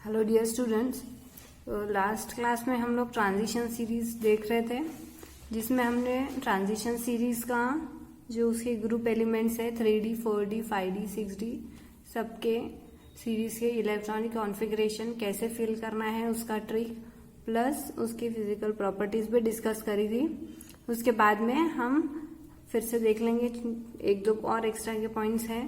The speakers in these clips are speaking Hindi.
Hello dear students. Last class में हम लोग ट्रांजिशन सीरीज देख रहे थे, जिसमें हमने ट्रांजिशन सीरीज का जो उसके ग्रुप एलिमेंट्स है 3D, 4D, 5D, 6D सबके सीरीज के इलेक्ट्रॉनिक कॉन्फ़िगरेशन कैसे फिल करना है उसका ट्रिक प्लस उसकी फिजिकल प्रॉपर्टीज भी डिस्कस करी थी। उसके बाद में हम फिर से देख लेंगे, एक दो और एक्स्ट्रा के पॉइंट्स हैं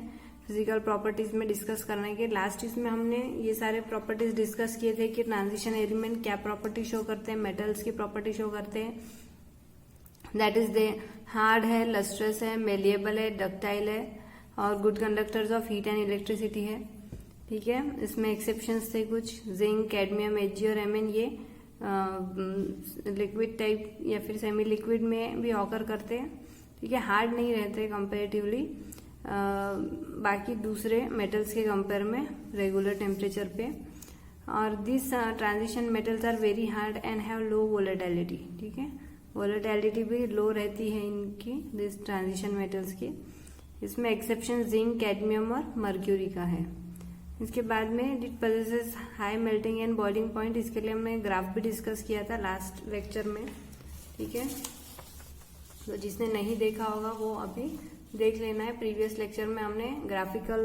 फिजिकल प्रॉपर्टीज में डिस्कस करने के। लास्ट इसमें हमने ये सारे प्रॉपर्टीज डिस्कस किए थे कि ट्रांजिशन एलिमेंट क्या प्रॉपर्टी शो करते हैं, मेटल्स की प्रॉपर्टी शो करते हैं, दैट इज दे हार्ड है, लस्ट्रस है, मेलिएबल है, डक्टाइल है और good conductors of heat and electricity है। ठीक है, इसमें एक्सेप्शंस थे कुछ, जिंक, कैडमियम, एजी और एमएन ये लिक्विड टाइप या फिर सेमी लिक्विड में भी ऑकर करते हैं। ठीक है, हार्ड नहीं रहते कंपेरेटिवली बाकी दूसरे मेटल्स के कंपेयर में रेगुलर टेम्परेचर पे। और this transition metals are very hard and have low volatility. ठीक है, वोलेटिलिटी भी लो रहती है इनकी, दिस ट्रांजिशन मेटल्स की। इसमें एक्सेप्शन जिंक, कैडमियम और मर्क्यूरी का है। इसके बाद में it possesses high melting and boiling point, इसके लिए हमने ग्राफ भी डिस्कस किया था लास्ट लेक्चर में। ठीक है, तो जिसने नहीं देखा होगा वो अभी देख लेना है। प्रीवियस लेक्चर में हमने graphical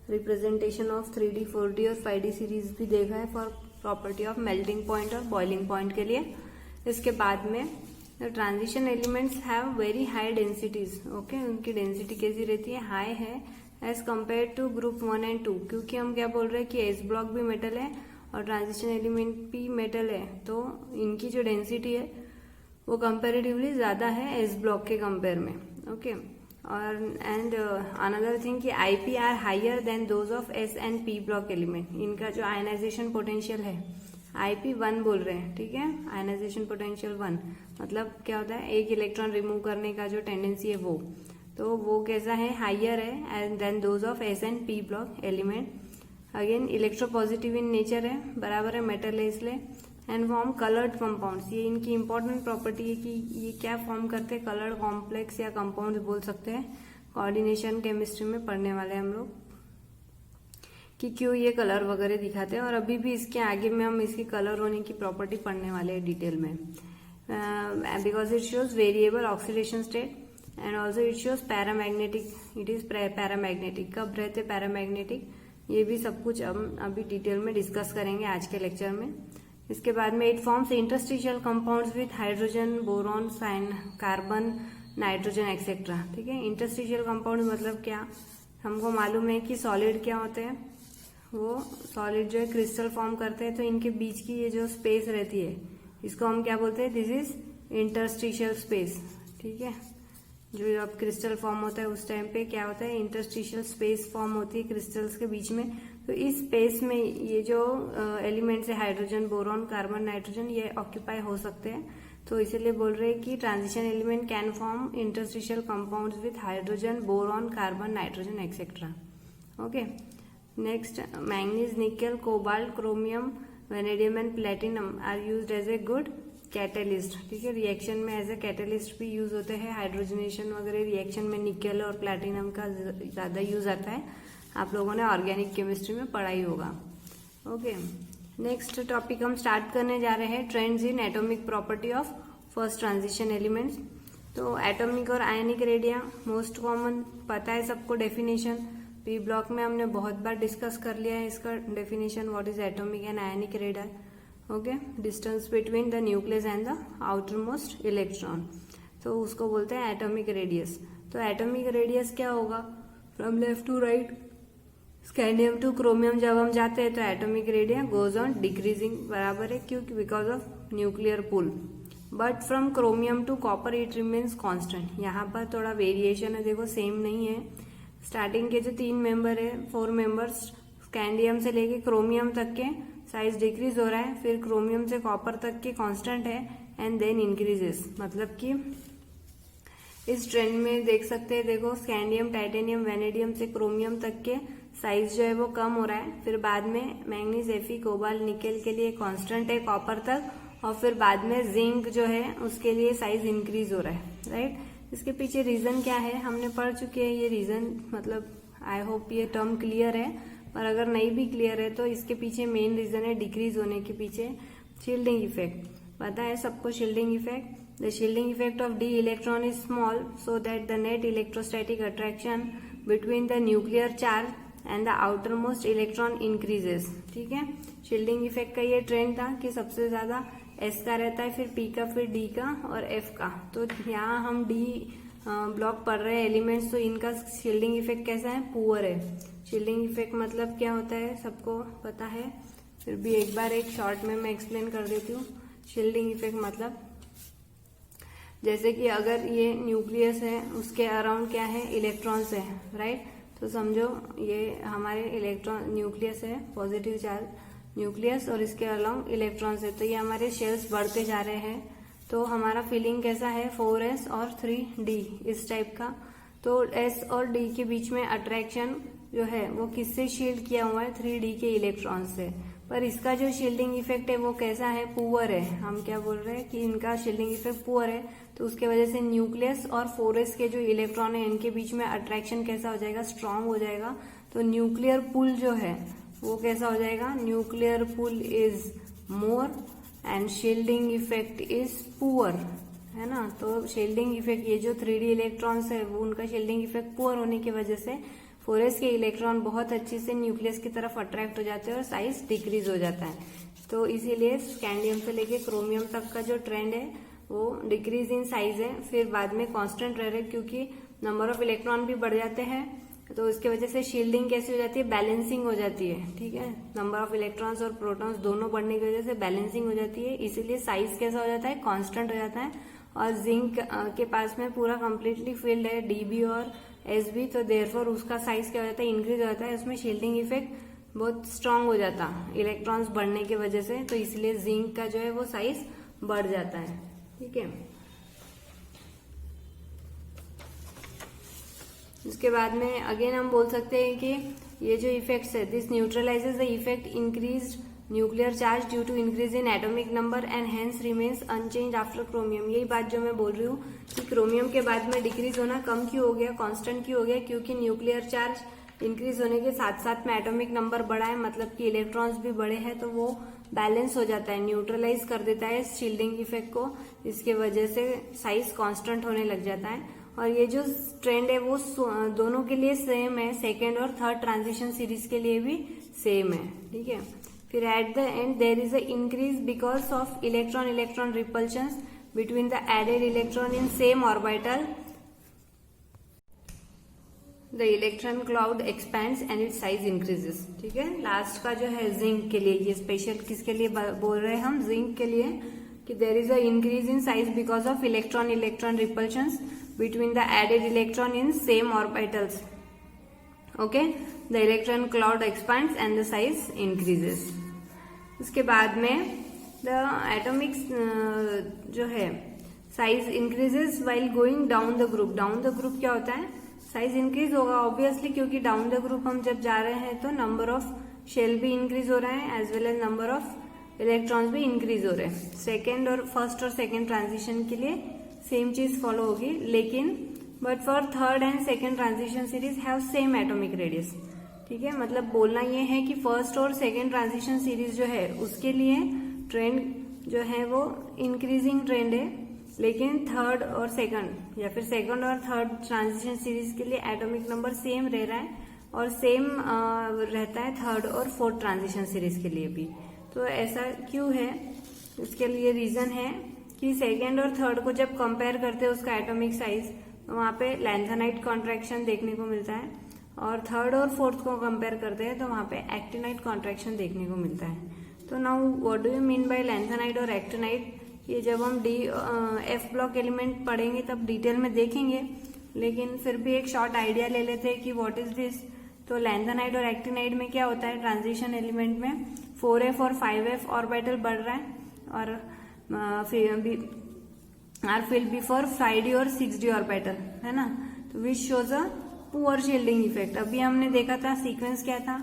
representation of 3D, 4D और 5D सीरीज भी देखा है for property of melting point और बॉइलिंग पॉइंट के लिए। इसके बाद में transition elements have very high densities. Okay, उनकी डेंसिटी कैसी रहती है, हाई है as compare to group 1 and 2, क्योंकि हम क्या बोल रहे हैं कि एस ब्लॉक भी मेटल है और ट्रांजिशन एलिमेंट भी मेटल है, तो इनकी जो डेंसिटी है वो कंपेरेटिवली ज्यादा है एस ब्लॉक के कंपेयर में। ओके, और एंड अनदर थिंग कि IP are higher than those of S and P block element. इनका जो आयनाइजेशन पोटेंशियल है आईपी 1 बोल रहे हैं। ठीक है, आयनाइजेशन पोटेंशियल 1 मतलब क्या होता है, एक इलेक्ट्रॉन रिमूव करने का जो टेंडेंसी है वो, तो वो कैसा है, हाइयर है and then those of S and P block element. Again electropositive in nature है, बराबर है, मेटल है इसलिए। एंड फॉर्म कलर्ड कंपाउंड्स, ये इनकी इंपॉर्टेंट प्रॉपर्टी है कि ये क्या फॉर्म करते हैं, कलर्ड कॉम्प्लेक्स या कंपाउंड्स बोल सकते हैं। कोऑर्डिनेशन केमिस्ट्री में पढ़ने वाले हम लोग कि क्यों ये कलर वगैरह दिखाते हैं, और अभी भी इसके आगे में हम इसकी कलर होने की प्रॉपर्टी पढ़ने वाले हैं डिटेल में। Because it shows variable oxidation state and also it shows paramagnetic, it is paramagnetic. कब रहते पैरामैग्नेटिक, ये भी सब कुछ हम अभी डिटेल में डिस्कस करेंगे आज के लेक्चर में। इसके बाद में it forms interstitial compounds with hydrogen, boron, carbon, nitrogen etcetera. ठीक है, इंटरस्टिशियल कंपाउंड मतलब क्या, हमको मालूम है कि सॉलिड क्या होते हैं, वो सॉलिड जो है क्रिस्टल फॉर्म करते हैं, तो इनके बीच की ये जो स्पेस रहती है इसको हम क्या बोलते हैं, दिस इज इंटरस्टिशियल स्पेस। ठीक है, जो अब क्रिस्टल फॉर्म होता है उस टाइम पे क्या होता है, इंटरस्टिशियल स्पेस फॉर्म होती है क्रिस्टल्स के बीच में। तो इस स्पेस में ये जो एलिमेंट्स है हाइड्रोजन, बोरॉन, कार्बन, नाइट्रोजन, ये ऑक्यूपाई हो सकते हैं। तो इसीलिए बोल रहे हैं कि transition element can form interstitial compounds with hydrogen, boron, carbon, nitrogen etcetera. Okay, next manganese, nickel, cobalt, chromium, vanadium and platinum are used as a good catalyst. ठीक है, रिएक्शन में एज ए कैटेलिस्ट भी यूज होते हैं। हाइड्रोजनेशन वगैरह रिएक्शन में निकेल और प्लेटिनम का ज्यादा यूज आता है, आप लोगों ने ऑर्गेनिक केमिस्ट्री में पढ़ा ही होगा। ओके, नेक्स्ट टॉपिक हम स्टार्ट करने जा रहे हैं, trends in atomic property of first transition elements. तो एटॉमिक और आयनिक रेडिया मोस्ट कॉमन पता है सबको डेफिनेशन, पी ब्लॉक में हमने बहुत बार डिस्कस कर लिया है इसका definition, what is atomic and ionic radii. Okay, distance between the nucleus and the outer most electron, तो उसको बोलते हैं एटॉमिक रेडियस। तो एटॉमिक रेडियस क्या होगा, from left to right, scandium to chromium जब हम जाते हैं तो atomic radius goes on decreasing, बराबर है, क्योंकि because of nuclear pull. But from chromium to copper it remains constant. यहाँ पर थोड़ा वेरिएशन है, देखो सेम नहीं है। स्टार्टिंग के जो 3 मेंबर है, 4 मेंबर्स, स्कैंडियम से लेके क्रोमियम तक के साइज डिक्रीज हो रहा है, फिर क्रोमियम से कॉपर तक के कांस्टेंट है एंड देन इंक्रीजेस। मतलब कि इस ट्रेंड में देख सकते हैं, देखो स्कैंडियम, टाइटेनियम, वेनेडियम से क्रोमियम तक के साइज जो है वो कम हो रहा है, फिर बाद में मैंगनीज, एफी, कोबाल्ट, निकेल के लिए कांस्टेंट है कॉपर तक, और फिर बाद में जिंक जो है उसके लिए साइज इंक्रीज हो रहा है, राइट। इसके पीछे रीजन क्या है हमने पढ़ चुके हैं, ये रीजन मतलब आई होप ये टर्म क्लियर है। और अगर नहीं भी क्लियर है तो इसके पीछे मेन रीजन है डिक्रीज होने के पीछे शील्डिंग इफेक्ट। पता है सबको shielding effect. The shielding effect of D electron is small so that the net electrostatic attraction between the nuclear charge and the outer most electron increases. ठीक है, शील्डिंग इफेक्ट का ये ट्रेंड था कि सबसे ज्यादा एस का रहता है, फिर पी का, फिर डी का और एफ का। तो यहाँ हम डी ब्लॉक पढ़ रहे हैं एलिमेंट्स, तो इनका शील्डिंग इफेक्ट कैसा है, पुअर है। शील्डिंग इफेक्ट मतलब क्या होता है सबको पता है, फिर भी एक बार एक शॉर्ट में मैं एक्सप्लेन कर देती हूँ। शील्डिंग इफेक्ट मतलब जैसे कि अगर ये न्यूक्लियस है, उसके अराउंड क्या है, इलेक्ट्रॉन्स है, राइट। तो समझो ये हमारे इलेक्ट्रॉन न्यूक्लियस है, पॉजिटिव चार्ज न्यूक्लियस, और इसके अलाउंड इलेक्ट्रॉन्स है। तो ये हमारे शेल्स बढ़ते जा रहे हैं, तो हमारा फीलिंग कैसा है, 4s और 3d इस टाइप का। तो s और d के बीच में अट्रैक्शन जो है वो किससे शील्ड किया हुआ है, 3d के इलेक्ट्रॉन से। पर इसका जो शील्डिंग इफेक्ट है वो कैसा है, पुअर है। हम क्या बोल रहे हैं कि इनका शील्डिंग इफेक्ट पुअर है, तो उसके वजह से न्यूक्लियस और 4s के जो इलेक्ट्रॉन है इनके बीच में अट्रैक्शन कैसा हो जाएगा, स्ट्रांग हो जाएगा। तो न्यूक्लियर पुल जो है वो कैसा हो जाएगा, nuclear pull is more and shielding effect is poor, है ना। तो शील्डिंग इफेक्ट, ये जो 3d इलेक्ट्रॉन्स है वो उनका शील्डिंग इफेक्ट पुअर होने की वजह से 4s के इलेक्ट्रॉन बहुत अच्छे से न्यूक्लियस की तरफ अट्रैक्ट हो जाते हैं और साइज डिक्रीज हो जाता है। तो इसीलिए स्कैंडियम से लेके क्रोमियम तक का जो ट्रेंड है वो डिक्रीज इन साइज है, फिर बाद में कांस्टेंट रह रहे, क्योंकि नंबर ऑफ इलेक्ट्रॉन भी बढ़ जाते हैं। तो इसके वजह से शील्डिंग कैसी हो जाती है, बैलेंसिंग हो जाती है। ठीक है, नंबर ऑफ इलेक्ट्रॉन्स और प्रोटॉन्स दोनों बढ़ने की वजह से बैलेंसिंग हो जाती है, इसीलिए साइज कैसा हो जाता है, कांस्टेंट हो जाता है। और जिंक के पास में पूरा कंप्लीटली फिल्ड है, डीबी और एसबी, तो देयरफॉर उसका साइज क्या हो जाता है, इंक्रीज हो जाता है। उसमें शील्डिंग इफेक्ट बहुत स्ट्रांग हो जाता इलेक्ट्रॉन्स बढ़ने की वजह से, तो इसलिए जिंक का जो है वो साइज बढ़ जाता है। ठीक है, इसके बाद में अगेन हम बोल सकते हैं कि ये जो इफेक्ट्स है, this neutralizes the effect increased nuclear charge due to increase in atomic number and hence remains unchange after chromium. यही बात जो मैं बोल रही हूँ कि क्रोमियम के बाद में डिक्रीज होना कम क्यों हो गया, कांस्टेंट क्यों हो गया, क्योंकि न्यूक्लियर चार्ज इंक्रीज होने के साथ साथ में एटॉमिक नंबर बढ़ा है, मतलब कि इलेक्ट्रॉन्स भी बढ़े हैं, तो वो बैलेंस हो जाता है, न्यूट्रलाइज कर देता है शील्डिंग इफेक्ट को। इसके वजह से साइज कांस्टेंट होने लग जाता है। और ये जो ट्रेंड है वो दोनों के लिए सेम है, सेकेंड और थर्ड ट्रांजिशन सीरीज के लिए भी सेम है। ठीक है, फिर at the end there is a increase because of electron electron repulsions between the added electron in same orbital, the electron cloud expands and its size increases. ठीक है, लास्ट का जो है जिंक के लिए, ये स्पेशल किसके लिए बोल रहे हैं हम, जिंक के लिए, कि there is a increase in size because of electron electron repulsions between the added electron in same orbitals. Okay, the electron cloud expands and the size increases. उसके बाद में the atomic जो है size increases while going down the group. Down the group क्या होता है, size increase होगा obviously, क्योंकि down the group हम जब जा रहे हैं तो number of shell भी increase हो रहा है as well as number of electrons भी increase हो रहे हैं। सेकेंड और फर्स्ट और सेकेंड ट्रांजिशन के लिए सेम चीज फॉलो होगी, लेकिन but for third and second transition series have same atomic radius. ठीक है, मतलब बोलना ये है कि फर्स्ट और सेकेंड ट्रांजिशन सीरीज जो है उसके लिए ट्रेंड जो है वो इंक्रीजिंग ट्रेंड है, लेकिन थर्ड और सेकंड या फिर सेकंड और थर्ड ट्रांजिशन सीरीज के लिए एटॉमिक नंबर सेम रह रहा है, और सेम रहता है थर्ड और फोर्थ ट्रांजिशन सीरीज के लिए भी। तो ऐसा क्यों है, इसके लिए रीजन है कि सेकेंड और थर्ड को जब कंपेयर करते हैं उसका एटॉमिक साइज, तो वहाँ पे लैंथेनाइट कॉन्ट्रैक्शन देखने को मिलता है, और थर्ड और फोर्थ को कंपेयर करते हैं तो वहाँ पे एक्टिनाइट कॉन्ट्रैक्शन देखने को मिलता है। तो now what do you mean bye lanthanide और एक्टिनाइट, ये जब हम एफ ब्लॉक एलिमेंट पढ़ेंगे तब डिटेल में देखेंगे, लेकिन फिर भी एक शॉर्ट आइडिया ले लेते हैं कि व्हाट इज दिस। तो लैंथेनाइट और एक्टिनाइट में क्या होता है, ट्रांजिशन एलिमेंट में 4f और 5f ऑर्बिटल बढ़ रहा है, और आर फिल्ड बिफोर 5d और 6d ऑर्बिटल, है ना। तो which shows a poor shielding effect. अभी हमने देखा था सीक्वेंस क्या था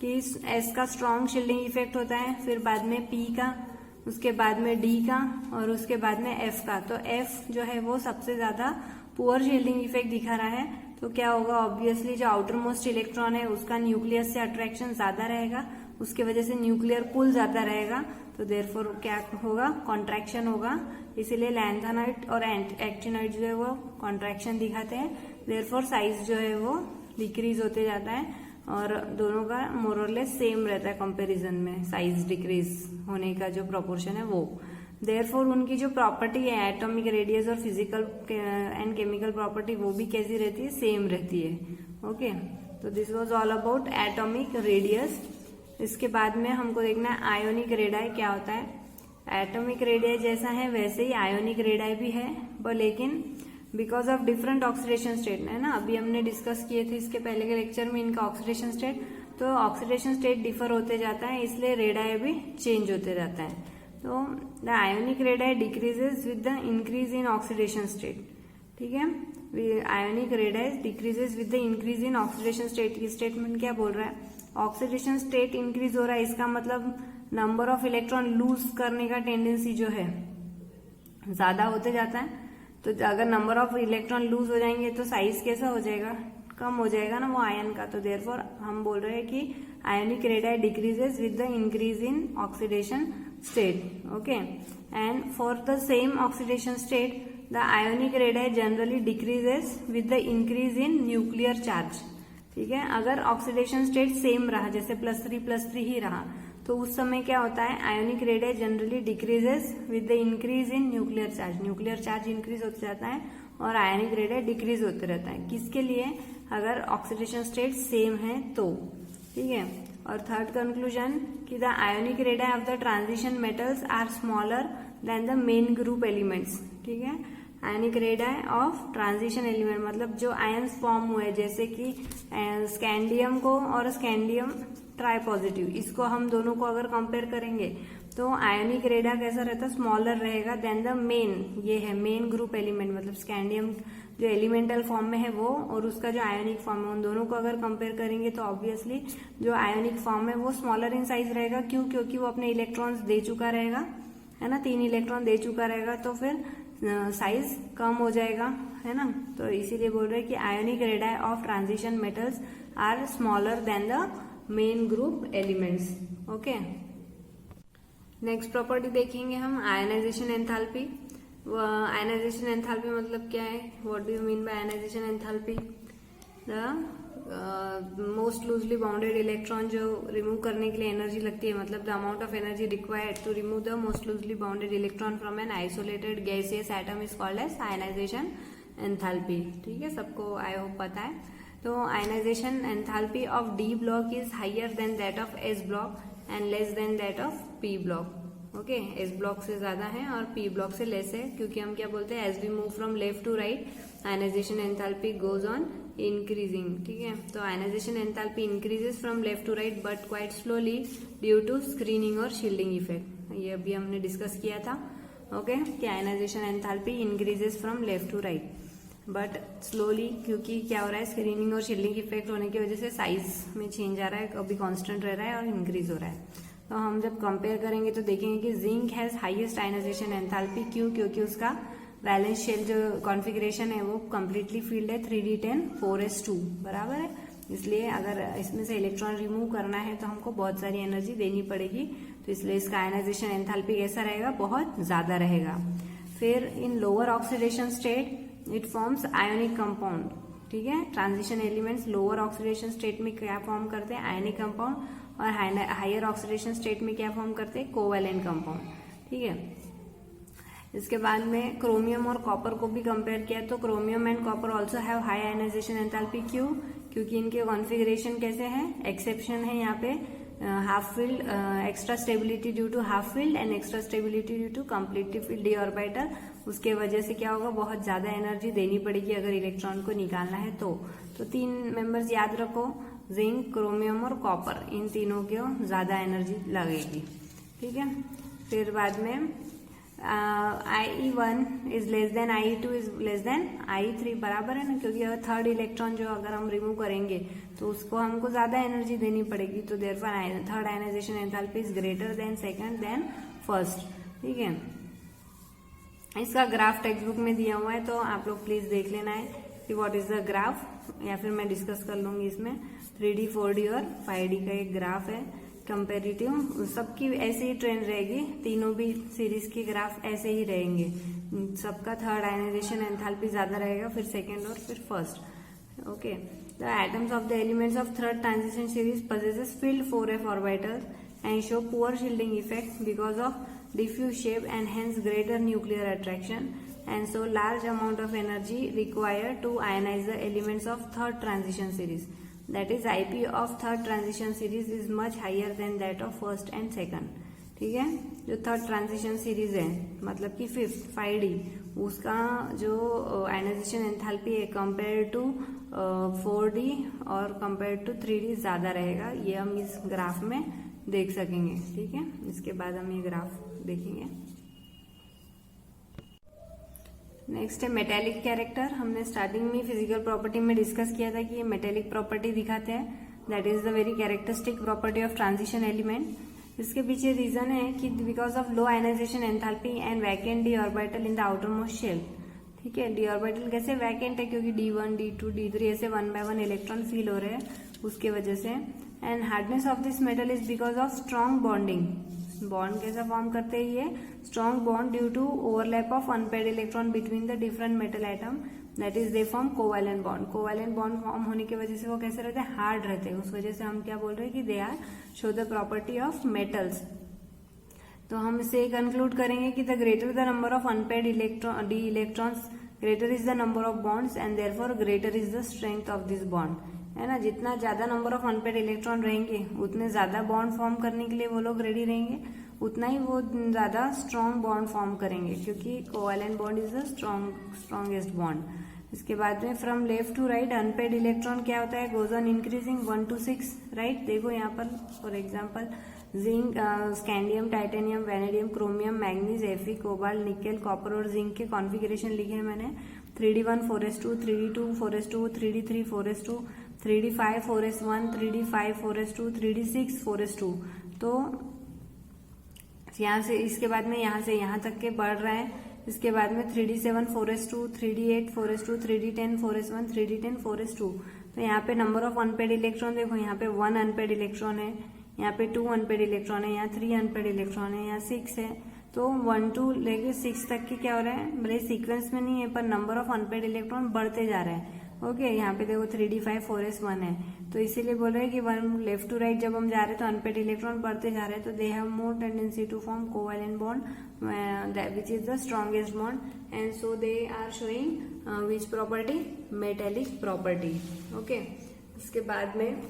कि एस का स्ट्रॉन्ग शील्डिंग इफेक्ट होता है, फिर बाद में पी का, उसके बाद में डी का, और उसके बाद में एफ का। तो एफ जो है वो सबसे ज्यादा पुअर शील्डिंग इफेक्ट दिखा रहा है, तो क्या होगा, ऑब्वियसली जो आउटर मोस्ट इलेक्ट्रॉन है उसका न्यूक्लियस से अट्रैक्शन ज्यादा रहेगा, उसके वजह से न्यूक्लियर पुल ज्यादा रहेगा, तो देयरफॉर क्या होगा, कॉन्ट्रैक्शन होगा। इसीलिए लैंथेनाइट और एक्टिनाइट जो है वो कॉन्ट्रैक्शन दिखाते हैं, देयरफॉर साइज जो है वो डिक्रीज होते जाता है और दोनों का मोर और लेस सेम रहता है कंपैरिजन में, साइज डिक्रीज होने का जो प्रोपोर्शन है वो। देयरफॉर उनकी जो प्रॉपर्टी है एटॉमिक रेडियस और फिजिकल एंड केमिकल प्रॉपर्टी वो भी कैसी रहती है, सेम रहती है। ओके, तो this was all about atomic radius. इसके बाद में हमको देखना है आयोनिक रेडाई क्या होता है। एटॉमिक रेडियस जैसा है वैसे ही आयोनिक रेडाई भी है, पर लेकिन because of different oxidation state है ना, अभी हमने डिस्कस किए थे इसके पहले के लेक्चर में इनका ऑक्सीडेशन स्टेट, तो ऑक्सीडेशन स्टेट डिफर होते जाता है, इसलिए रेडाई भी चेंज होते जाता है। तो the ionic radii decreases with the increase in oxidation state. ठीक है, ionic radii decreases with the increase in oxidation state. की स्टेटमेंट क्या बोल रहा है, ऑक्सीडेशन स्टेट इंक्रीज हो रहा है, इसका मतलब नंबर ऑफ इलेक्ट्रॉन लूज करने का टेंडेंसी जो है ज्यादा होते जाता है। तो अगर नंबर ऑफ इलेक्ट्रॉन लूज हो जाएंगे तो साइज कैसा हो जाएगा, कम हो जाएगा ना वो आयन का। तो देयरफॉर हम बोल रहे हैं कि ionic radii decreases with the increase in oxidation state. Okay, and for the same oxidation state the ionic radii generally decreases with the increase in nuclear charge. ठीक है, अगर ऑक्सीडेशन स्टेट सेम रहा, जैसे +3 ही रहा, तो उस समय क्या होता है, ionic radii generally decreases with the increase in nuclear charge. Nuclear charge increase होते जाता है और आयोनिक रेडाई डिक्रीज होते रहता है। किसके लिए, अगर ऑक्सीडेशन स्टेट सेम है तो। ठीक है, और थर्ड कंक्लूजन कि the ionic radii of the transition metals are smaller than the main group elements. ठीक है, ionic radii of transition element मतलब जो आयन्स फॉर्म हुए, जैसे कि स्कैंडियम को और स्कैंडियम ट्राई पॉजिटिव, इसको हम दोनों को अगर कंपेयर करेंगे तो आयोनिक रेडा कैसा रहता है, स्मॉलर रहेगा देन द मेन, ये है मेन ग्रुप एलिमेंट, मतलब स्कैंडियम जो एलिमेंटल फॉर्म में है वो और उसका जो आयोनिक फॉर्म है, उन दोनों को अगर कंपेयर करेंगे तो ऑब्वियसली जो आयोनिक फॉर्म है वो स्मॉलर इन साइज रहेगा। क्यों, क्योंकि वो अपने इलेक्ट्रॉन्स दे चुका रहेगा, है ना, 3 इलेक्ट्रॉन दे चुका रहेगा, तो फिर साइज कम हो जाएगा, है ना। तो इसीलिए बोल रहे हैं कि ionic radii of transition metals are smaller than the main group elements. Okay, next property देखेंगे हम आयनाइजेशन एंथैल्पी। आयनाइजेशन एंथैल्पी मतलब क्या है, what do you mean by ionization enthalpy, the most loosely bounded electron जो रिमूव करने के लिए एनर्जी लगती है, मतलब the amount of energy required to remove the most loosely bounded electron from an isolated gaseous atom is called as ionization enthalpy. ठीक है, सबको आई होप पता है। तो ionization enthalpy of D block is higher than that of S block and less than that of P block. Okay, S block से ज्यादा है और पी ब्लॉक से लेस है, क्योंकि हम क्या बोलते हैं, as we move from left to right ionization enthalpy goes on increasing. ठीक है, तो ionization enthalpy increases from left to right but quite slowly due to screening और शील्डिंग इफेक्ट। ये अभी हमने डिस्कस किया था। ओके, कि ionization enthalpy increases from left to right but slowly, क्योंकि क्या हो रहा है, स्क्रीनिंग और शील्डिंग इफेक्ट होने की वजह से साइज में चेंज आ रहा है, कभी कांस्टेंट रह रहा है और इंक्रीज हो रहा है। तो हम जब कंपेयर करेंगे तो देखेंगे कि zinc has highest ionization enthalpy. क्यों, क्योंकि उसका वैलेंस शेल जो कॉन्फ़िगरेशन है वो कम्प्लीटली फील्ड है 3d10 4s2 बराबर है। इसलिए अगर इसमें से इलेक्ट्रॉन रिमूव करना है तो हमको बहुत सारी एनर्जी देनी पड़ेगी, तो इसलिए इसका आयनाइजेशन एंथैल्पी कैसा रहेगा, बहुत ज्यादा रहेगा। फिर इन lower oxidation state it forms ionic compound. ठीक है, transition elements lower oxidation state में क्या फॉर्म करते हैं, आयनिक कंपाउंड, और हायर ऑक्सीडेशन स्टेट में क्या फॉर्म करते हैं, कोवैलेंट कंपाउंड। ठीक है, इसके बाद में क्रोमियम और कॉपर को भी कंपेयर किया तो chromium and copper also have high ionization enthalpy. क्यों, क्योंकि इनके कॉन्फ़िगरेशन कैसे हैं, एक्सेप्शन है यहाँ पे half filled, extra stability due to half filled and extra stability due to completely filled D orbital. उसके वजह से क्या होगा, बहुत ज्यादा एनर्जी देनी पड़ेगी अगर इलेक्ट्रॉन को निकालना है तो 3 मेंबर्स याद रखो, जिंक, क्रोमियम और कॉपर, इन तीनों को ज्यादा एनर्जी लगेगी। ठीक है, फिर बाद में IE1 is less than IE2 is less than IE3 बराबर है ना, क्योंकि अगर थर्ड इलेक्ट्रॉन जो अगर हम रिमूव करेंगे तो उसको हमको ज्यादा एनर्जी देनी पड़ेगी, तो therefore third ionization enthalpy is greater than second than first. ठीक है, इसका ग्राफ टेक्स्ट बुक में दिया हुआ है, तो आप लोग प्लीज देख लेना है कि व्हाट इज द ग्राफ। या फिर मैं डिस्कस कर लूंगी इसमें 3D 4D और 5D का एक ग्राफ है कंपेरेटिव। सबकी ऐसे ही ट्रेंड रहेगी, तीनों भी सीरीज के ग्राफ ऐसे ही रहेंगे। सबका थर्ड आयनाइजेशन एंथैल्पी ज्यादा रहेगा, फिर सेकेंड और फिर first. Okay, the atoms of the elements of third transition series possesses filled 4f orbitals and show poor shielding effect because of diffuse shape and hence greater nuclear attraction, and so large amount of energy required to ionize the elements of third transition series. That is, IP of third transition series is much higher than that of first and second. ठीक है, जो थर्ड ट्रांजिशन सीरीज है मतलब कि फिफ्थ 5D, उसका जो आयनाइजेशन एंथैल्पी है कंपेयर टू 4D और कंपेयर टू 3D ज्यादा रहेगा। ये हम इस ग्राफ में देख सकेंगे। ठीक है, इसके बाद हम ये ग्राफ देखेंगे। नेक्स्ट है मेटेलिक कैरेक्टर। हमने स्टार्टिंग में फिजिकल प्रॉपर्टी में डिस्कस किया था कि ये मेटेलिक प्रॉपर्टी दिखाते हैं, that is the very characteristic property of transition element. इसके पीछे रीजन है कि because of low ionization enthalpy and vacant D orbital in the outer most shell. ठीक है, डी ऑर्बिटल कैसे वैकेंट है, क्योंकि D1 D2 D3 ऐसे 1 by 1 इलेक्ट्रॉन फील हो रहे हैं उसके वजह से। And hardness of this metal is because of strong bonding. Bond कैसा फॉर्म करते हैं ये, strong bond due to overlap of unpaired electron between the different metal atom, that is they form covalent bond. Covalent bond form होने की वजह से वो कैसे रहते हैं, हार्ड रहते हैं। उस वजह से हम क्या बोल रहे हैं कि they are show the property of metals. तो हम इसे कंक्लूड करेंगे कि the greater the number of unpaired electron D electrons greater is the number of bonds and therefore greater is the strength of this bond. है ना, जितना ज्यादा नंबर ऑफ अनपेयर्ड इलेक्ट्रॉन रहेंगे उतने ज्यादा बॉन्ड फॉर्म करने के लिए वो लोग रेडी रहेंगे, उतना ही वो ज्यादा स्ट्रॉन्ग बॉन्ड फॉर्म करेंगे, क्योंकि covalent bond is the strongest bond. इसके बाद में from left to right unpaired electron क्या होता है, goes on increasing 1 to 6। Right, देखो यहाँ पर for example zinc, scandium, titanium, vanadium, chromium, manganese, एफी, कोबाल्ट, निकेल, कॉपर और जिंक के कॉन्फ़िगरेशन लिखे हैं मैंने। 3D1 4s2, 3D2 4s2, 3D3 4s2, 3D5 4s1, 3D5 4s2, 3D6 4s2। तो यहाँ से इसके बाद में यहाँ से यहाँ तक के बढ़ रहा है। इसके बाद में 3D7 4s2, 3D8 4s2, 3D10 4s1, 3D10 4s2। तो यहाँ पे नंबर ऑफ अनपेयर्ड इलेक्ट्रॉन देखो, यहाँ पे 1 अनपेयर्ड इलेक्ट्रॉन है, यहाँ पे 2 अनपेयर्ड इलेक्ट्रॉन है, यहाँ 3 अनपेयर्ड इलेक्ट्रॉन है, यहाँ 6 है। तो 1 to लेके 6 तक के क्या हो रहा है, भले सीक्वेंस में नहीं है पर नंबर ऑफ अनपेयर्ड इलेक्ट्रॉन बढ़ते जा रहे हैं। ओके, यहाँ पे देखो 3D5 4s1 है, तो इसीलिए बोल रहे हैं कि वन लेफ्ट टू राइट जब हम जा रहे हैं तो अनपेयर्ड इलेक्ट्रॉन बढ़ते जा रहे हैं, तो they have more tendency to form covalent bond which is the strongest bond, and so they are showing which property, metallic property. Okay, इसके बाद में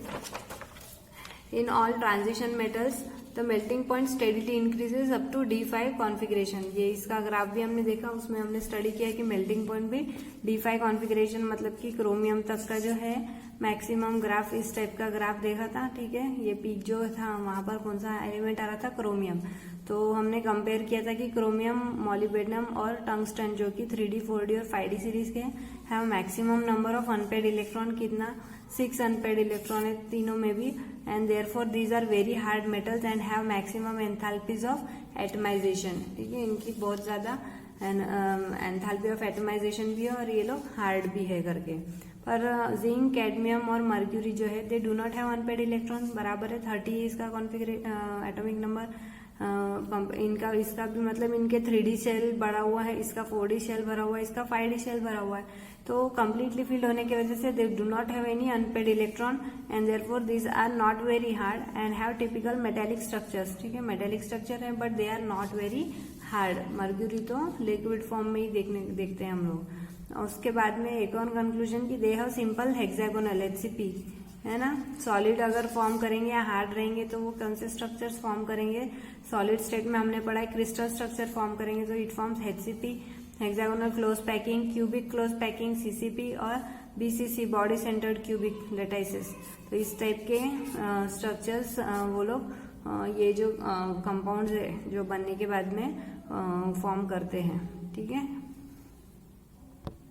in all transition metals the melting point steadily increases up to D5 configuration. ये इसका ग्राफ भी हमने देखा, उसमें हमने स्टडी किया कि मेल्टिंग पॉइंट भी D5 कॉन्फिगरेशन मतलब कि क्रोमियम तक का जो है मैक्सिमम ग्राफ, इस टाइप का ग्राफ देखा था। ठीक है, ये पीक जो था वहां पर कौन सा एलिमेंट आ रहा था, क्रोमियम। तो हमने कंपेयर किया था कि क्रोमियम, मॉलिब्डेनम और टंगस्टन जो कि 3D 4D और 5D सीरीज के have maximum number of unpaired electron कितना, 6 अनपेयर्ड इलेक्ट्रॉन है तीनों में भी, and therefore these are very hard metals and have maximum enthalpies of atomization. ठीक है, इनकी बहुत ज्यादा एंथैल्पी ऑफ एटमाइजेशन भी है और ये लोग हार्ड भी है करके। पर जिंक, कैडमियम और मर्क्यूरी जो है दे do not have unpaired electron, बराबर है 30 है इसका एटॉमिक नंबर। इनका इसका भी मतलब इनके 3D शेल भरा हुआ है, इसका 4D शेल भरा हुआ है, इसका 5D शेल भरा हुआ है। तो कंप्लीटली फिल्ड होने की वजह से they do not have any unpaired electron and therefore these are not very hard and have typical metallic structures. ठीक है, मेटेलिक स्ट्रक्चर है but they are not very hard. Mercury तो लिक्विड फॉर्म में ही देखते हैं हम लोग। और उसके बाद में एक और कंक्लूजन कि they have simple hexagonal HCP, है ना। सॉलिड अगर फॉर्म करेंगे या हार्ड रहेंगे तो वो कौन से स्ट्रक्चर्स फॉर्म करेंगे, सॉलिड स्टेट में हमने पढ़ा है क्रिस्टल स्ट्रक्चर फॉर्म करेंगे, तो it forms HCP, hexagonal close packing, cubic close packing CCP और BCC, body centred cubic lattices. तो इस टाइप के स्ट्रक्चर्स वो लोग ये जो कंपाउंड्स है जो बनने के बाद में फॉर्म करते हैं। ठीक है,